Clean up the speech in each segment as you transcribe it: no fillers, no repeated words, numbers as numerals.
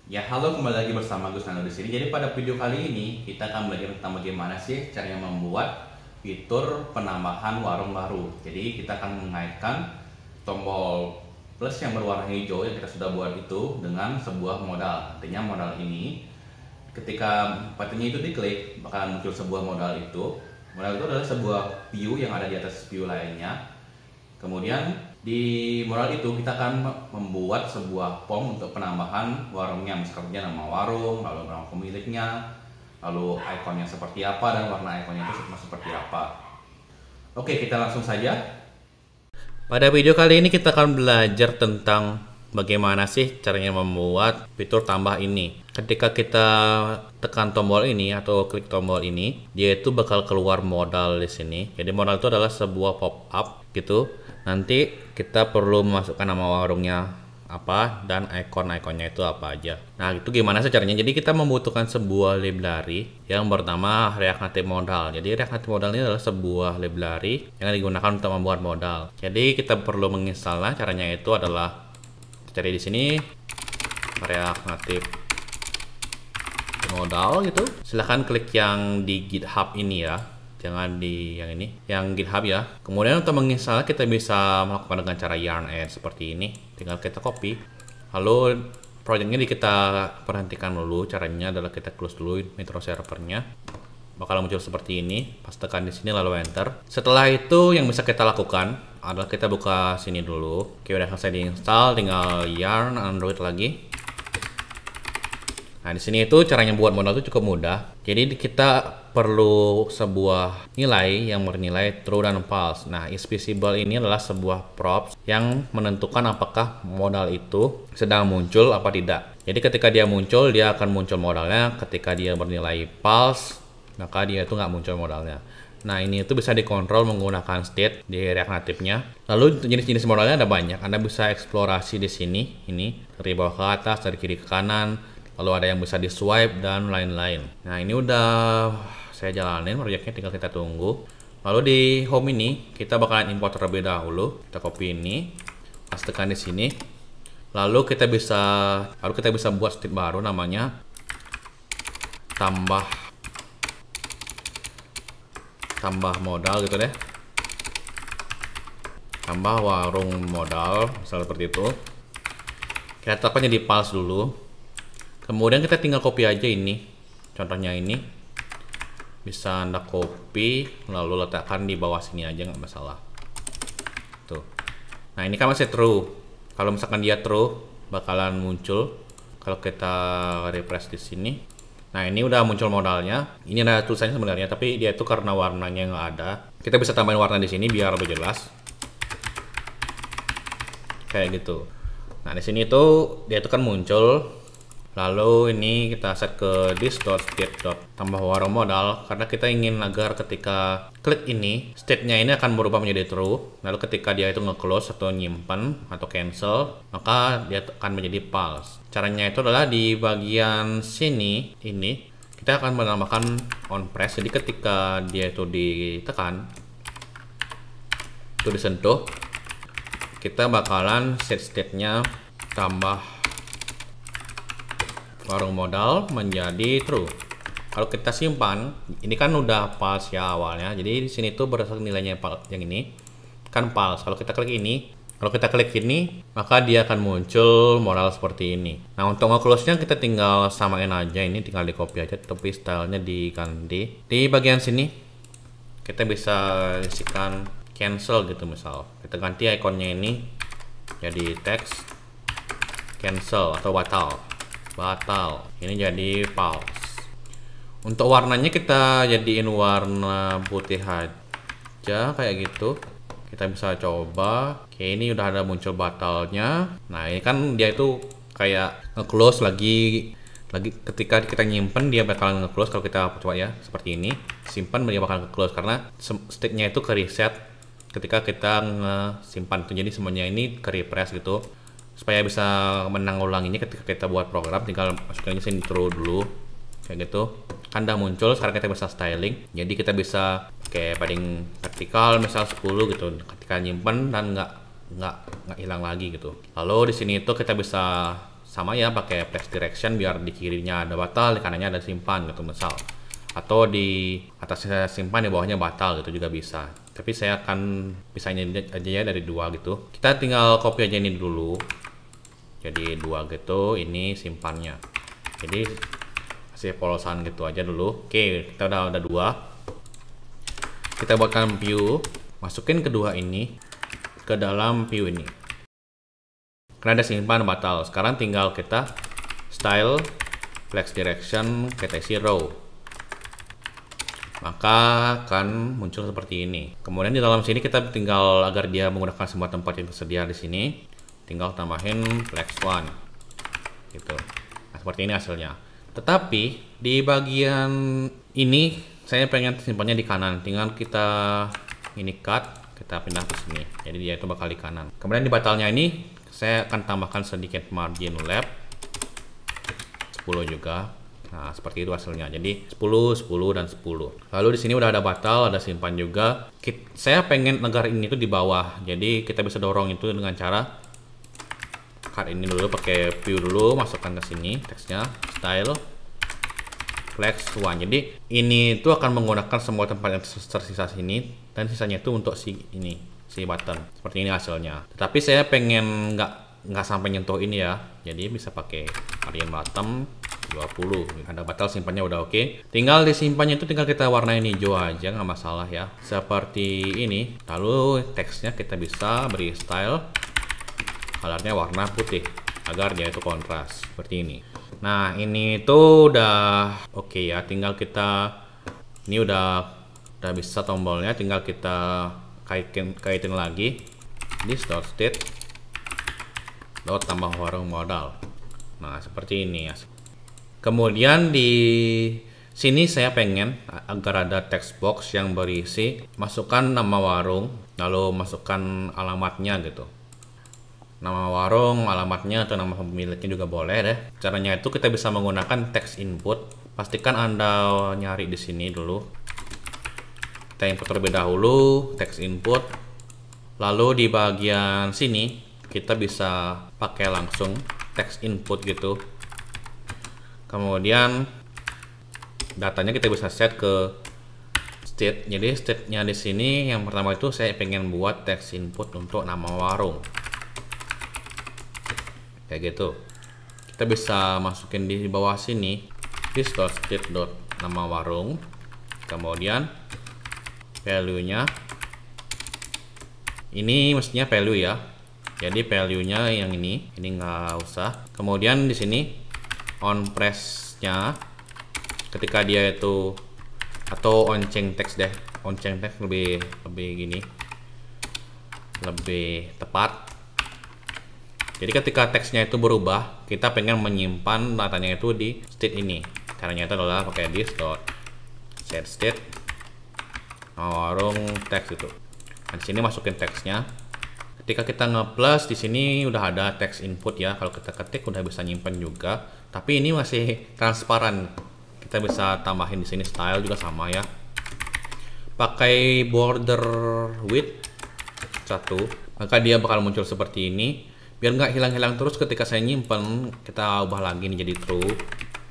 Ya, halo, kembali lagi bersama Gus Nando di sini. Jadi pada video kali ini kita akan belajar tentang bagaimana sih caranya membuat fitur penambahan warung baru. Jadi kita akan mengaitkan tombol plus yang berwarna hijau yang kita sudah buat itu dengan sebuah modal. Artinya modal ini ketika buttonnya itu diklik bakalan muncul sebuah modal itu. Modal itu adalah sebuah view yang ada di atas view lainnya. Kemudian di modal itu kita akan membuat sebuah form untuk penambahan warungnya, misalnya nama warung, lalu nama pemiliknya, lalu ikonnya seperti apa dan warna ikonnya itu seperti apa. Oke, kita langsung saja. Pada video kali ini kita akan belajar tentang bagaimana sih caranya membuat fitur tambah ini. Ketika kita tekan tombol ini atau klik tombol ini, dia itu bakal keluar modal di sini. Jadi modal itu adalah sebuah pop up gitu. Nanti kita perlu memasukkan nama warungnya apa dan icon-iconnya itu apa aja. Nah, itu gimana sih caranya? Jadi kita membutuhkan sebuah library yang bernama React Native Modal. Jadi React Native Modal ini adalah sebuah library yang digunakan untuk membuat modal. Jadi kita perlu menginstalnya. Caranya itu adalah cari di sini React Native Modal gitu. Silahkan klik yang di GitHub ini ya. Jangan di yang ini, yang GitHub ya. Kemudian untuk menginstal kita bisa melakukan dengan cara yarn add seperti ini. Tinggal kita copy. Lalu projectnya kita perhentikan dulu. Caranya adalah kita close dulu metro servernya. Bakal muncul seperti ini. Pas tekan di sini lalu enter. Setelah itu yang bisa kita lakukan adalah kita buka sini dulu. Oke, udah selesai diinstal, tinggal yarn Android lagi. Nah, di sini itu caranya buat modal itu cukup mudah. Jadi kita perlu sebuah nilai yang bernilai true dan false. Nah, is visible ini adalah sebuah props yang menentukan apakah modal itu sedang muncul apa tidak. Jadi ketika dia muncul, dia akan muncul modalnya. Ketika dia bernilai false, maka dia itu nggak muncul modalnya. Nah, ini itu bisa dikontrol menggunakan state di React Native-nya. Lalu jenis-jenis modalnya ada banyak. Anda bisa eksplorasi di sini, ini dari bawah ke atas, dari kiri ke kanan. Lalu ada yang bisa di swipe dan lain-lain. Nah, ini udah saya jalanin projectnya, tinggal kita tunggu. Lalu di home ini kita bakalan import terlebih dahulu. Kita copy ini, pas tekan di sini. Lalu kita bisa buat state baru namanya tambah modal gitu deh. Tambah warung modal, misalnya seperti itu. Kita tetapkan jadi false dulu. Kemudian kita tinggal copy aja ini. Contohnya ini. Bisa Anda copy lalu letakkan di bawah sini aja, nggak masalah. Tuh. Nah, ini kan masih true. Kalau misalkan dia true bakalan muncul kalau kita refresh di sini. Nah, ini udah muncul modalnya. Ini ada tulisannya sebenarnya, tapi dia itu karena warnanya nggak ada. Kita bisa tambahin warna di sini biar lebih jelas. Kayak gitu. Nah, di sini tuh dia itu kan muncul. Lalu ini kita set ke this.state tambah warung modal karena kita ingin agar ketika klik ini state-nya ini akan berubah menjadi true. Lalu ketika dia itu nge-close atau nyimpan atau cancel, maka dia akan menjadi false. Caranya itu adalah di bagian sini ini kita akan menambahkan on press. Jadi ketika dia itu ditekan, itu disentuh, kita bakalan set state-nya tambah warung modal menjadi true. Kalau kita simpan, ini kan udah false ya awalnya. Jadi di sini tuh berdasarkan nilainya yang ini kan false. Kalau kita klik ini, maka dia akan muncul modal seperti ini. Nah, untuk nge-close-nya kita tinggal samain aja ini, tinggal di copy aja, tapi stylenya diganti. Di bagian sini kita bisa isikan cancel gitu misal. Kita ganti ikonnya ini jadi teks cancel atau batal. Ini jadi false. Untuk warnanya kita jadiin warna putih aja kayak gitu. Kita bisa coba. Oke, ini udah ada muncul batalnya. Nah, ini kan dia itu kayak nge-close lagi ketika kita nyimpen dia bakalan nge-close. Kalau kita coba ya seperti ini, simpan dia bakal nge-close karena state-nya itu ke reset ketika kita nge-simpan itu. Jadi semuanya ini ke refresh gitu. Supaya bisa menanggulanginya ketika kita buat program, tinggal masukin aja sini true dulu kayak gitu kan udah muncul. Sekarang kita bisa styling, jadi kita bisa pakai padding vertikal misal 10 gitu ketika nyimpen dan nggak hilang lagi gitu. Lalu di sini itu kita bisa sama ya, pakai flash direction biar di kirinya ada batal, di kanannya ada simpan gitu misal, atau di atasnya simpan, di bawahnya batal gitu juga bisa. Tapi saya akan pisahnya aja ya dari dua gitu. Kita tinggal copy aja ini dulu, jadi dua gitu, ini simpannya. Jadi kasih polosan gitu aja dulu. Oke, kita udah ada dua. Kita buatkan view, masukin kedua ini ke dalam view ini. Karena ada simpan batal. Sekarang tinggal kita style flex direction kita isi row. Maka akan muncul seperti ini. Kemudian di dalam sini kita tinggal, agar dia menggunakan semua tempat yang tersedia di sini, tinggal tambahin flex one. Gitu. Nah, seperti ini hasilnya. Tetapi di bagian ini saya pengen simpannya di kanan. Tinggal kita ini cut, kita pindah ke sini. Jadi dia itu bakal di kanan. Kemudian di batalnya ini saya akan tambahkan sedikit margin left 10 juga. Nah, seperti itu hasilnya. Jadi 10, 10 dan 10. Lalu di sini udah ada batal, ada simpan juga. Saya pengen agar ini tuh di bawah. Jadi kita bisa dorong itu dengan cara cut ini dulu, pakai view dulu, masukkan ke sini teksnya, style flex one. Jadi ini tuh akan menggunakan semua tempat yang tersisa sini, dan sisanya itu untuk si button. Seperti ini hasilnya. Tetapi saya pengen nggak sampai nyentuh ini ya. Jadi bisa pakai margin bottom 20. Ada batal, simpannya udah oke. Tinggal disimpannya itu tinggal kita warnain hijau aja, nggak masalah ya. Seperti ini. Lalu teksnya kita bisa beri style, colornya warna putih agar dia itu kontras seperti ini. Nah, ini tuh udah oke ya. Tinggal kita ini udah bisa tombolnya, tinggal kita kaitin lagi this.state tambah warung modal. Nah, seperti ini ya. Kemudian di sini saya pengen agar ada text box yang berisi masukkan nama warung, lalu masukkan alamatnya gitu. Nama warung, alamatnya, atau nama pemiliknya juga boleh deh. Caranya itu kita bisa menggunakan text input. Pastikan Anda nyari di sini dulu. Kita input terlebih dahulu, text input. Lalu di bagian sini kita bisa pakai langsung text input gitu. Kemudian datanya kita bisa set ke state. Jadi state-nya di sini yang pertama itu saya pengen buat text input untuk nama warung. Kayak gitu. Kita bisa masukin di bawah sini this.state.nama warung. Kemudian value-nya ini mestinya value ya. Jadi value-nya yang ini nggak usah. Kemudian di sini on press-nya ketika dia itu, atau on change text deh. On change text lebih gini. Lebih tepat. Jadi ketika teksnya itu berubah, kita pengen menyimpan datanya itu di state ini. Caranya itu adalah pakai this.set state warung teks itu. Nah, di sini masukin teksnya. Ketika kita nge-plus di sini udah ada text input ya. Kalau kita ketik udah bisa nyimpan juga. Tapi ini masih transparan. Kita bisa tambahin di sini style juga sama ya. Pakai border width 1, maka dia bakal muncul seperti ini. Biar nggak hilang-hilang terus ketika saya nyimpen, kita ubah lagi nih jadi true.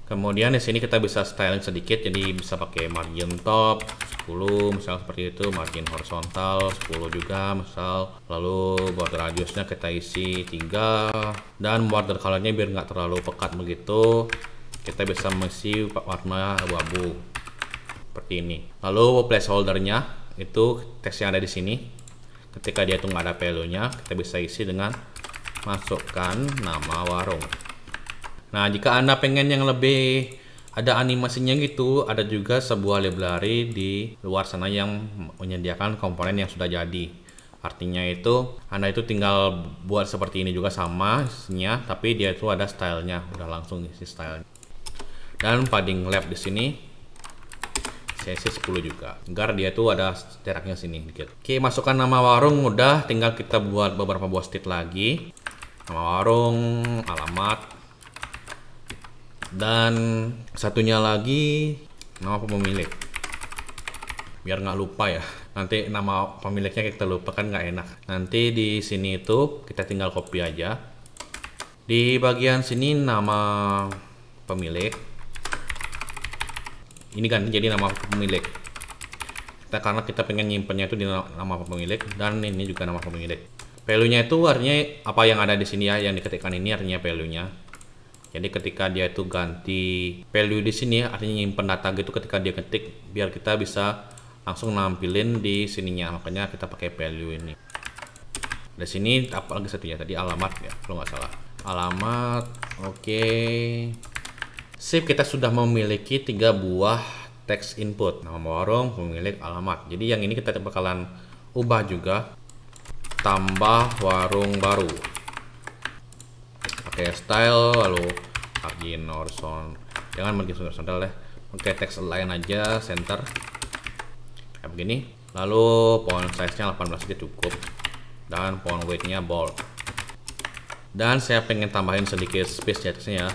Kemudian di sini kita bisa styling sedikit, jadi bisa pakai margin top 10 misal seperti itu, margin horizontal 10 juga misal. Lalu border radiusnya kita isi 3, dan border colornya biar nggak terlalu pekat begitu, kita bisa mengisi warna abu-abu seperti ini. Lalu placeholdernya itu teks yang ada di sini. Ketika dia tuh nggak ada value-nya, kita bisa isi dengan masukkan nama warung. Nah, jika Anda pengen yang lebih ada animasinya gitu, ada juga sebuah library di luar sana yang menyediakan komponen yang sudah jadi. Artinya itu Anda itu tinggal buat seperti ini juga sama isinya, tapi dia itu ada stylenya, udah langsung isi style. Dan padding left di sini saya isi 10 juga, agar dia itu ada jaraknya sini dikit. Oke, masukkan nama warung udah, tinggal kita buat beberapa buah state lagi. Nama warung, alamat, dan satunya lagi nama pemilik. Biar nggak lupa ya. Nanti nama pemiliknya kita lupa kan nggak enak. Nanti di sini itu kita tinggal copy aja. Di bagian sini nama pemilik. Ini ganti jadi nama pemilik. Karena kita pengen nyimpennya itu di nama pemilik, dan ini juga nama pemilik. Value-nya itu artinya apa yang ada di sini ya, yang diketikkan ini artinya value-nya. Jadi ketika dia itu ganti value di sini artinya nyimpen data gitu ketika dia ketik, biar kita bisa langsung nampilin di sininya. Makanya kita pakai value ini. Di sini apa lagi satunya tadi, alamat ya kalau nggak salah. Alamat, oke. Sip, kita sudah memiliki 3 buah text input, nama warung, pemilik, alamat. Jadi yang ini kita bakalan ubah juga, tambah warung baru. Pakai style, lalu margin horizontal, jangan margin horizontal deh, pakai text align aja, center kayak begini. Lalu font size nya 18 aja cukup, dan font weight nya bold. Dan saya pengen tambahin sedikit space di atasnya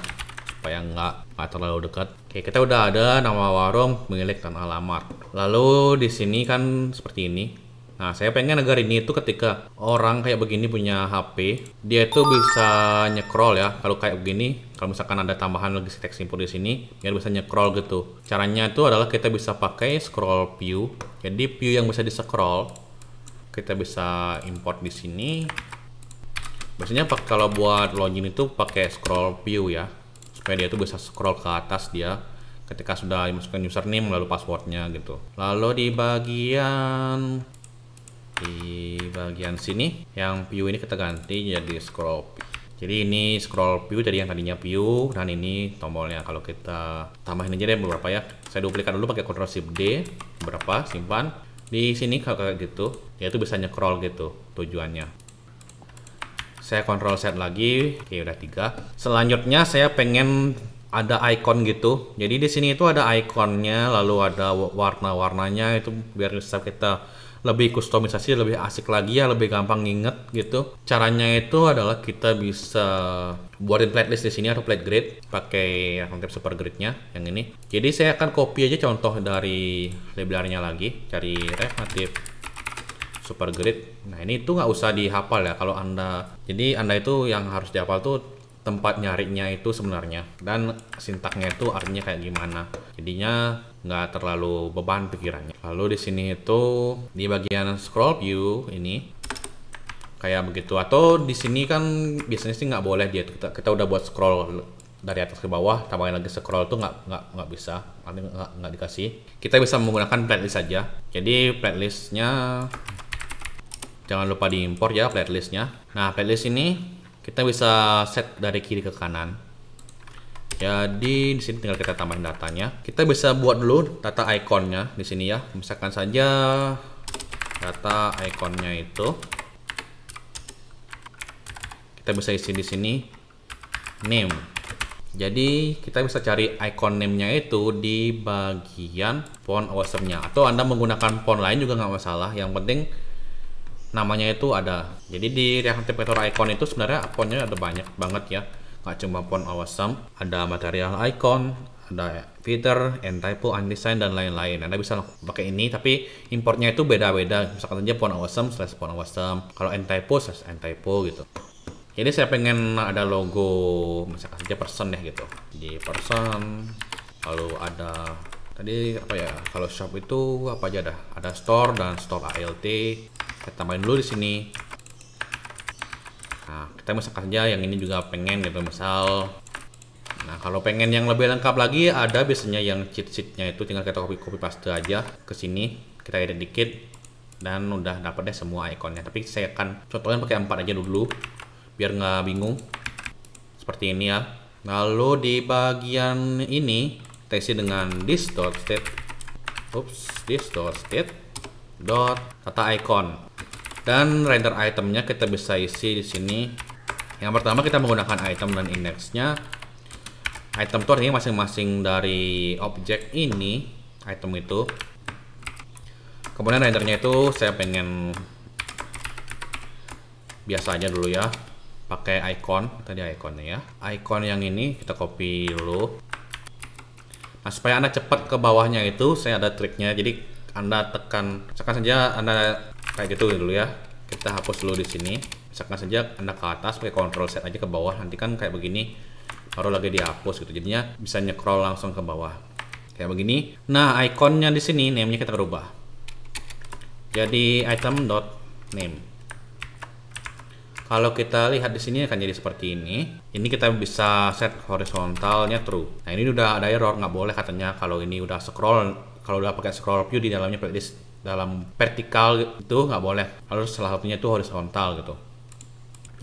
supaya nggak terlalu dekat. Oke, kita udah ada nama warung, pemilik, dan alamat. Lalu di sini kan seperti ini. Nah, saya pengen agar ini itu ketika orang kayak begini punya HP, dia itu bisa nyekrol ya. Kalau kayak begini, kalau misalkan ada tambahan lagi text input di sini, biar bisa nyekrol gitu. Caranya itu adalah kita bisa pakai scroll view. Jadi view yang bisa di-scroll, kita bisa import di sini. Biasanya kalau buat login itu pakai scroll view ya, supaya dia tuh bisa scroll ke atas dia ketika sudah masukkan username lalu passwordnya gitu. Lalu di bagian sini yang view ini kita ganti jadi scroll view. Jadi ini scroll view dari yang tadinya view, dan ini tombolnya. Kalau kita tambahin aja deh beberapa ya. Saya duplikat dulu pakai Ctrl Shift D, beberapa simpan. Di sini kalau kayak gitu, dia tuh bisa nyekrol gitu tujuannya. Saya Ctrl Z lagi, oke udah 3. Selanjutnya saya pengen ada icon gitu. Jadi di sini itu ada ikonnya, lalu ada warna-warnanya itu biar bisa kita lebih kustomisasi, lebih asik lagi ya, lebih gampang nginget gitu. Caranya itu adalah kita bisa buatin playlist di sini atau plate grid pakai konsep super grid-nya yang ini. Jadi saya akan copy aja contoh dari library-nya lagi, cari React Native super grid. Nah ini tuh nggak usah dihafal ya kalau anda. Jadi anda itu yang harus dihafal tuh tempat nyarinya itu sebenarnya, dan sintaknya itu artinya kayak gimana. Jadinya nggak terlalu beban pikirannya. Lalu di sini itu di bagian scroll view ini kayak begitu. Atau di sini kan biasanya sih nggak boleh dia. Kita udah buat scroll dari atas ke bawah, tambahin lagi scroll tuh nggak bisa, nggak dikasih. Kita bisa menggunakan playlist saja. Jadi playlistnya jangan lupa diimpor ya playlistnya. Nah playlist ini kita bisa set dari kiri ke kanan. Jadi di sini tinggal kita tambahin datanya. Kita bisa buat dulu data ikonnya di sini ya. Misalkan saja data ikonnya itu kita bisa isi di sini name. Jadi kita bisa cari icon name-nya itu di bagian font awesome-nya. Atau Anda menggunakan font lain juga nggak masalah. Yang penting namanya itu ada. Jadi di React Native Editor icon itu sebenarnya fontnya ada banyak banget ya, nggak cuma font awesome, ada material icon, ada filter, end typo, undesign, dan lain-lain. Anda bisa pakai ini, tapi importnya itu beda-beda. Misalkan aja font awesome / font awesome, kalau end typo / end typo gitu. Jadi saya pengen ada logo misalkan saja person ya gitu, di person, lalu ada tadi apa ya, kalau shop itu apa aja dah, ada store dan store alt. Kita tambahin dulu di sini. Nah, kita misalkan saja yang ini juga pengen gitu, misal. Nah, kalau pengen yang lebih lengkap lagi, ada biasanya yang cheat sheet-nya itu tinggal kita copy paste aja ke sini, kita edit dikit dan udah dapat deh semua ikonnya. Tapi saya akan contohnya pakai 4 aja dulu biar nggak bingung. Seperti ini ya. Lalu di bagian ini kita isi dengan this.state data icon. Dan render itemnya kita bisa isi di sini. Yang pertama kita menggunakan item dan indexnya. Item itu artinya masing-masing dari objek ini, item itu. Kemudian rendernya itu saya pengen biasa aja dulu ya, pakai icon. Tadi iconnya ya. Icon yang ini kita copy dulu. Nah supaya Anda cepat ke bawahnya itu saya ada triknya. Jadi Anda tekan, misalkan saja Anda kayak gitu dulu ya. Kita hapus dulu di sini. misalkan saja Anda ke atas pakai Ctrl Z aja ke bawah, nanti kan kayak begini baru lagi dihapus gitu, jadinya bisa nyekrol langsung ke bawah kayak begini. Nah, ikonnya di sini name-nya kita rubah jadi item.name. Kalau kita lihat di sini akan jadi seperti ini. Ini kita bisa set horizontalnya true. Nah, ini udah ada error, nggak boleh katanya kalau ini udah scroll, kalau udah pakai scroll view di dalamnya playlist dalam vertikal itu nggak boleh. Harus salah satunya itu horizontal gitu.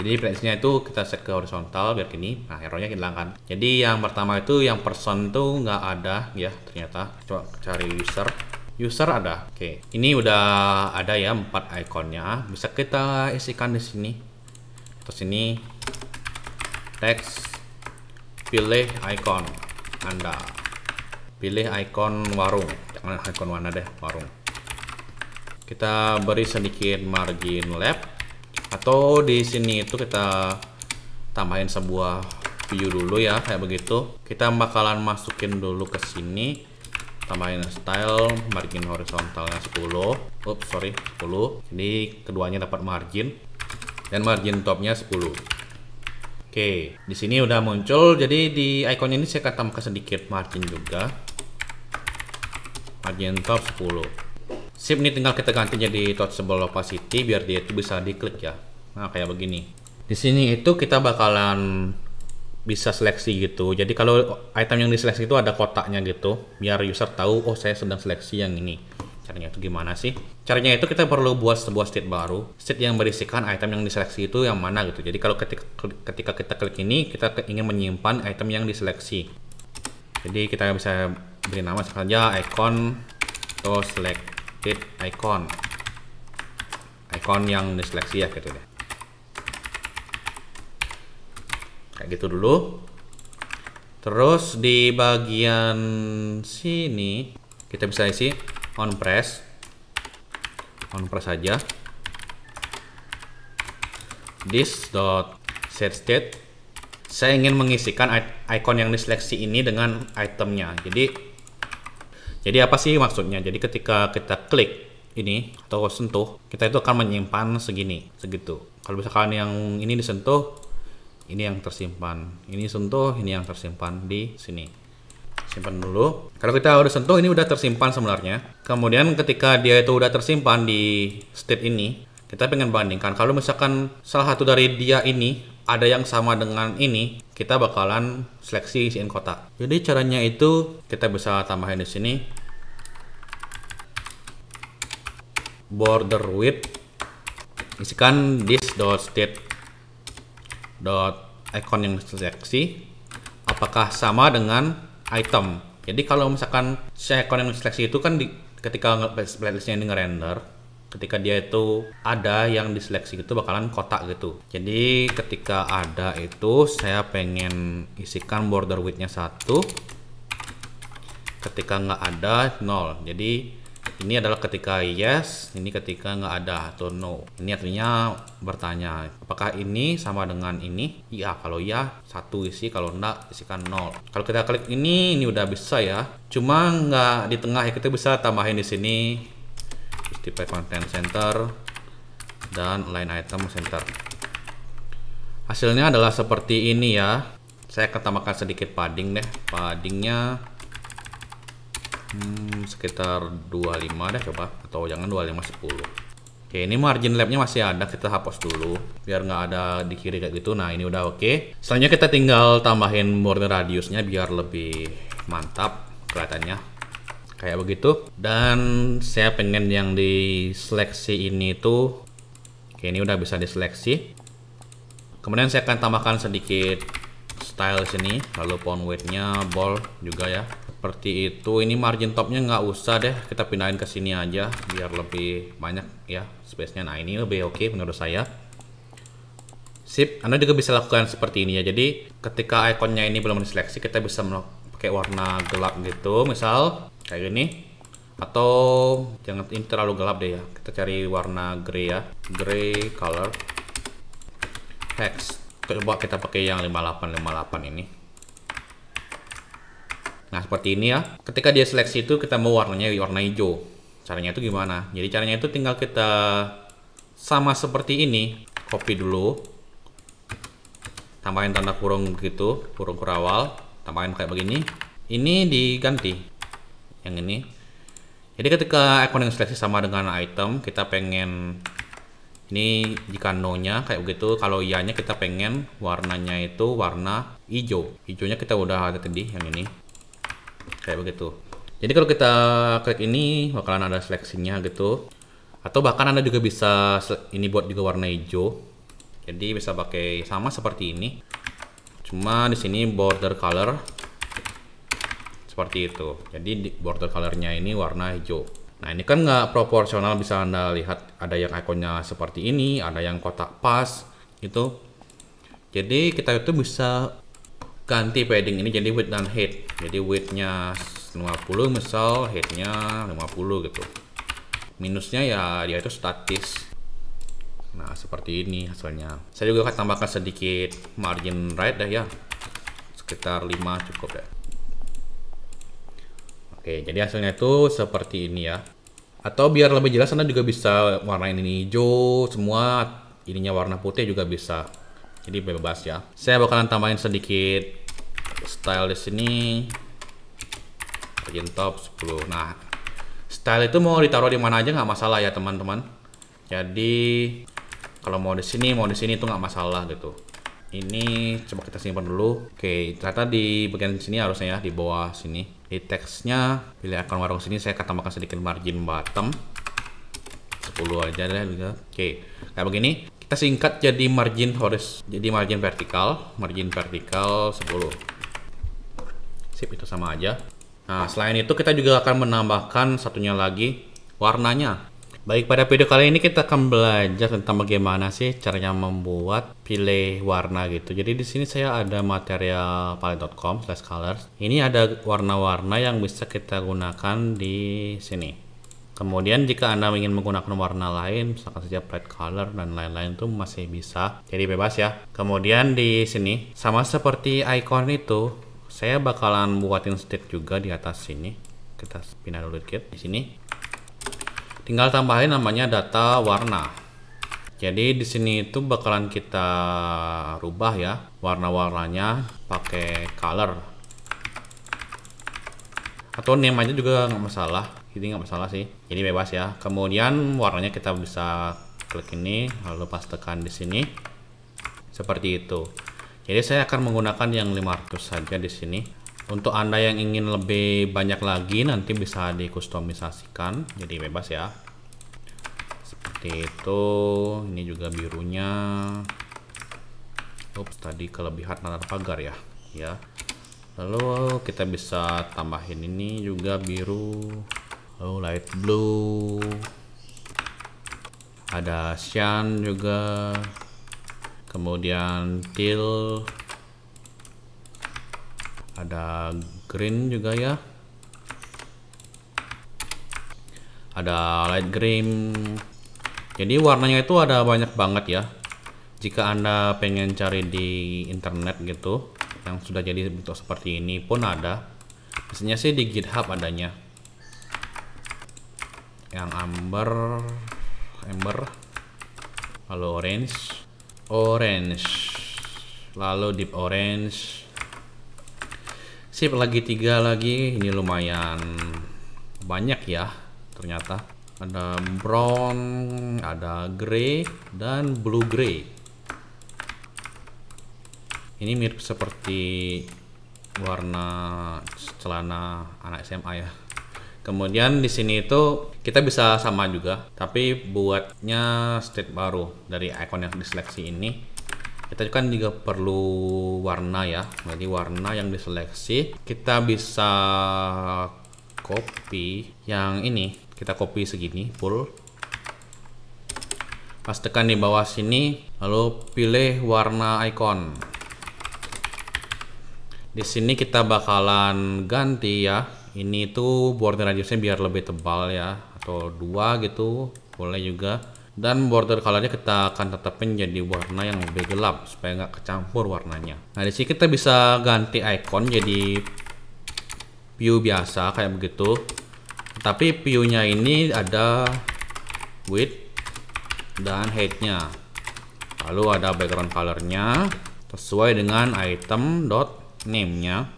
Jadi playlistnya itu kita set ke horizontal biar gini. Nah, errornya hilangkan. Jadi yang pertama itu yang person tuh nggak ada ya ternyata. Coba cari user. User ada. Oke, ini udah ada ya 4 ikonnya. Bisa kita isikan di sini. Terus ini teks, pilih icon Anda, pilih icon warung, jangan icon mana deh, warung. Kita beri sedikit margin left, atau di sini itu kita tambahin sebuah view dulu ya kayak begitu. Kita bakalan masukin dulu ke sini, tambahin style margin horizontalnya 10. 10. Jadi keduanya dapat margin. Dan margin topnya 10. Oke, di sini udah muncul. Jadi di icon ini saya akan tambahkan sedikit margin juga. Margin top 10. Sip, ini tinggal kita ganti jadi touchable opacity biar dia itu bisa diklik ya. Nah, kayak begini. Di sini itu kita bakalan bisa seleksi gitu. Jadi kalau item yang diseleksi itu ada kotaknya gitu, biar user tahu oh saya sedang seleksi yang ini. Caranya itu gimana sih? Caranya itu kita perlu buat sebuah state baru, state yang berisikan item yang diseleksi itu yang mana gitu. Jadi kalau ketika kita klik ini, kita ingin menyimpan item yang diseleksi. Jadi kita bisa beri nama saja icon atau selected icon, icon yang diseleksi ya gitu deh. Kayak gitu dulu. Terus di bagian sini kita bisa isi on press saja this.set state. Saya ingin mengisikan icon yang diseleksi ini dengan itemnya. Jadi apa sih maksudnya? Jadi ketika kita klik ini atau sentuh, kita itu akan menyimpan segitu. Kalau misalkan yang ini disentuh, ini yang tersimpan, ini sentuh, ini yang tersimpan di sini. Simpan dulu. Kalau kita udah sentuh, ini udah tersimpan sebenarnya. Kemudian ketika dia itu udah tersimpan di state ini, kita pengen bandingkan. Kalau misalkan salah satu dari dia ini ada yang sama dengan ini, kita bakalan seleksi isiin kotak. Jadi caranya itu kita bisa tambahin di sini border width, isikan this.state icon yang seleksi apakah sama dengan item. Jadi kalau misalkan si icon yang seleksi itu kan ketika playlistnya ini ngerender, ketika dia itu ada yang diseleksi itu bakalan kotak gitu. Jadi ketika ada itu saya pengen isikan border width-nya 1, ketika nggak ada 0. Jadi ini adalah ketika yes, ini ketika nggak ada atau no. Ini artinya bertanya apakah ini sama dengan ini? Iya, kalau ya 1 isi, kalau enggak isikan 0. Kalau kita klik ini udah bisa ya. Cuma nggak di tengah ya, kita bisa tambahin di sini justify content center dan line item center. Hasilnya adalah seperti ini ya. Saya akan tambahkan sedikit padding deh. Paddingnya sekitar 25 deh coba, atau jangan 25 10. Oke, ini margin labnya masih ada, kita hapus dulu biar nggak ada di kiri kayak gitu. Nah, ini udah oke. Selanjutnya kita tinggal tambahin border radiusnya biar lebih mantap kelihatannya kayak begitu. Dan saya pengen yang diseleksi ini tuh, oke, ini udah bisa diseleksi. Kemudian saya akan tambahkan sedikit style sini, lalu font weight-nya bold juga ya. Seperti itu. Ini margin topnya nggak usah deh, kita pindahin ke sini aja biar lebih banyak ya space-nya. Nah, ini lebih oke menurut saya. Sip, Anda juga bisa lakukan seperti ini ya. Jadi ketika ikonnya ini belum diseleksi, kita bisa pakai warna gelap gitu, misal kayak gini. Atau jangan ini terlalu gelap deh ya, kita cari warna grey ya, grey color hex. Coba kita pakai yang 5858 ini. Nah, seperti ini ya. Ketika dia seleksi itu kita mau warnanya warna hijau. Caranya itu gimana? Jadi caranya itu tinggal kita sama seperti ini, copy dulu, tambahin tanda kurung gitu, kurung kurawal, tambahin kayak begini. Ini diganti yang ini. Jadi ketika icon yang seleksi sama dengan item, kita pengen ini jika no-nya kayak begitu, kalau iya-nya kita pengen warnanya itu warna hijau. Hijaunya kita udah ada tadi yang ini. Kayak begitu. Jadi kalau kita klik ini bakalan ada seleksinya gitu. Atau bahkan Anda juga bisa ini buat juga warna hijau. Jadi bisa pakai sama seperti ini. Cuma di sini border color seperti itu. Jadi border colornya ini warna hijau. Nah ini kan nggak proporsional, bisa Anda lihat ada yang ikonnya seperti ini, ada yang kotak pas gitu. Jadi kita itu bisa ganti padding ini jadi width dan height. Jadi widthnya 50 misal, heightnya 50 gitu. Minusnya ya dia itu statis. Nah seperti ini hasilnya. Saya juga akan tambahkan sedikit margin right deh ya, sekitar 5 cukup deh. Oke, jadi hasilnya itu seperti ini ya. Atau biar lebih jelas Anda juga bisa warnain ini hijau semua, ininya warna putih juga bisa. Jadi bebas ya. Saya bakalan tambahin sedikit style di sini. Margin top 10. Nah, style itu mau ditaruh di mana aja nggak masalah ya teman-teman. Jadi kalau mau di sini itu nggak masalah gitu. Ini coba kita simpan dulu. Oke, ternyata di bagian sini harusnya ya, di bawah sini. Di teksnya pilih icon warung sini, saya akan tambahkan sedikit margin bottom 10 aja deh gitu. Oke, kayak begini. Kita singkat jadi margin vertikal 10. Sip, itu sama aja. Nah, selain itu kita juga akan menambahkan satunya lagi, warnanya. Baik, pada video kali ini kita akan belajar tentang bagaimana sih caranya membuat pilih warna gitu. Jadi di sini saya ada material palette.com/colors. Ini ada warna-warna yang bisa kita gunakan di sini. Kemudian jika Anda ingin menggunakan warna lain, misalkan saja bright color dan lain-lain itu masih bisa. Jadi bebas ya. Kemudian di sini sama seperti icon itu, saya bakalan buatin state juga di atas sini. Kita pindah dulu dikit di sini. Tinggal tambahin namanya data warna. Jadi di sini itu bakalan kita rubah ya warna-warnanya pakai color. Atau name aja juga nggak masalah. Ini nggak masalah sih. Jadi bebas ya. Kemudian warnanya kita bisa klik ini lalu pas tekan di sini. Seperti itu. Jadi saya akan menggunakan yang 500 saja di sini. Untuk Anda yang ingin lebih banyak lagi nanti bisa dikustomisasikan, jadi bebas ya. Seperti itu. Ini juga birunya. Ups, tadi kelebihan tanda pagar ya. Ya. Lalu kita bisa tambahin ini juga biru. Lalu light blue. Ada cyan juga. Kemudian teal. Ada green juga ya. Ada light green. Jadi warnanya itu ada banyak banget ya. Jika Anda pengen cari di internet gitu, yang sudah jadi bentuk seperti ini pun ada. Biasanya sih di GitHub adanya. Yang amber, lalu orange, lalu deep orange. Sip, lagi 3 lagi. Ini lumayan banyak ya ternyata. Ada brown, ada grey, dan blue grey. Ini mirip seperti warna celana anak SMA ya. Kemudian di sini itu kita bisa sama juga, tapi buatnya state baru dari icon yang diseleksi ini. Kita kan juga perlu warna ya. Jadi warna yang diseleksi kita bisa copy yang ini. Kita copy segini full. Pas tekan di bawah sini, lalu pilih warna icon. Di sini kita bakalan ganti ya. Ini tuh border radiusnya biar lebih tebal ya, atau 2 gitu, boleh juga. Dan border colornya kita akan tetapin jadi warna yang lebih gelap supaya nggak kecampur warnanya. Nah di sini kita bisa ganti icon jadi view biasa kayak begitu. Tapi view-nya ini ada width dan height-nya. Lalu ada background colornya sesuai dengan item name-nya.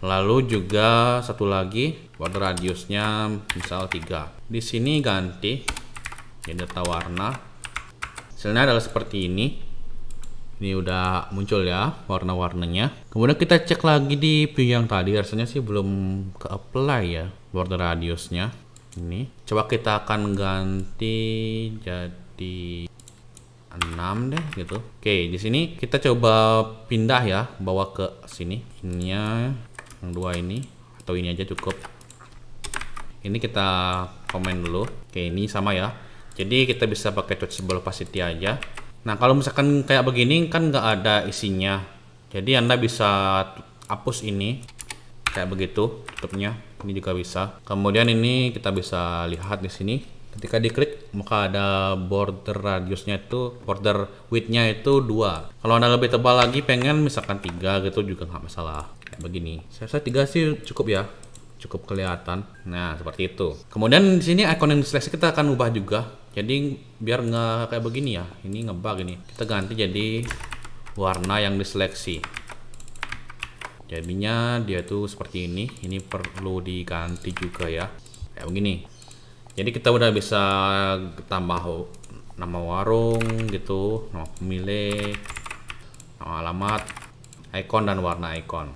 Lalu juga satu lagi border radiusnya misal 3. Di sini ganti jadi data warna. Hasilnya adalah seperti ini. Ini udah muncul ya warna-warnanya. Kemudian kita cek lagi di view yang tadi, rasanya sih belum ke apply ya border radiusnya. Ini coba kita akan ganti jadi 6 deh gitu. Oke, di sini kita coba pindah ya, bawa ke sini. Ininya yang 2 ini atau ini aja cukup. Ini kita komen dulu. Oke, ini sama ya. Jadi kita bisa pakai touchable opacity aja. Nah, kalau misalkan kayak begini kan nggak ada isinya. Jadi Anda bisa hapus ini kayak begitu tutupnya. Ini juga bisa. Kemudian ini kita bisa lihat di sini. Ketika diklik maka ada border radiusnya itu, border widthnya itu 2. Kalau Anda lebih tebal lagi pengen misalkan 3 gitu juga nggak masalah. Kayak begini. Saya 3 sih cukup ya. Cukup kelihatan. Nah, seperti itu. Kemudian di sini icon yang diseleksi kita akan ubah juga. Jadi biar nggak kayak begini ya. Ini ngebug ini. Kita ganti jadi warna yang diseleksi. Jadinya dia tuh seperti ini. Ini perlu diganti juga ya. Kayak begini. Jadi kita udah bisa tambah nama warung gitu, nama pemilik, nama alamat, icon dan warna icon.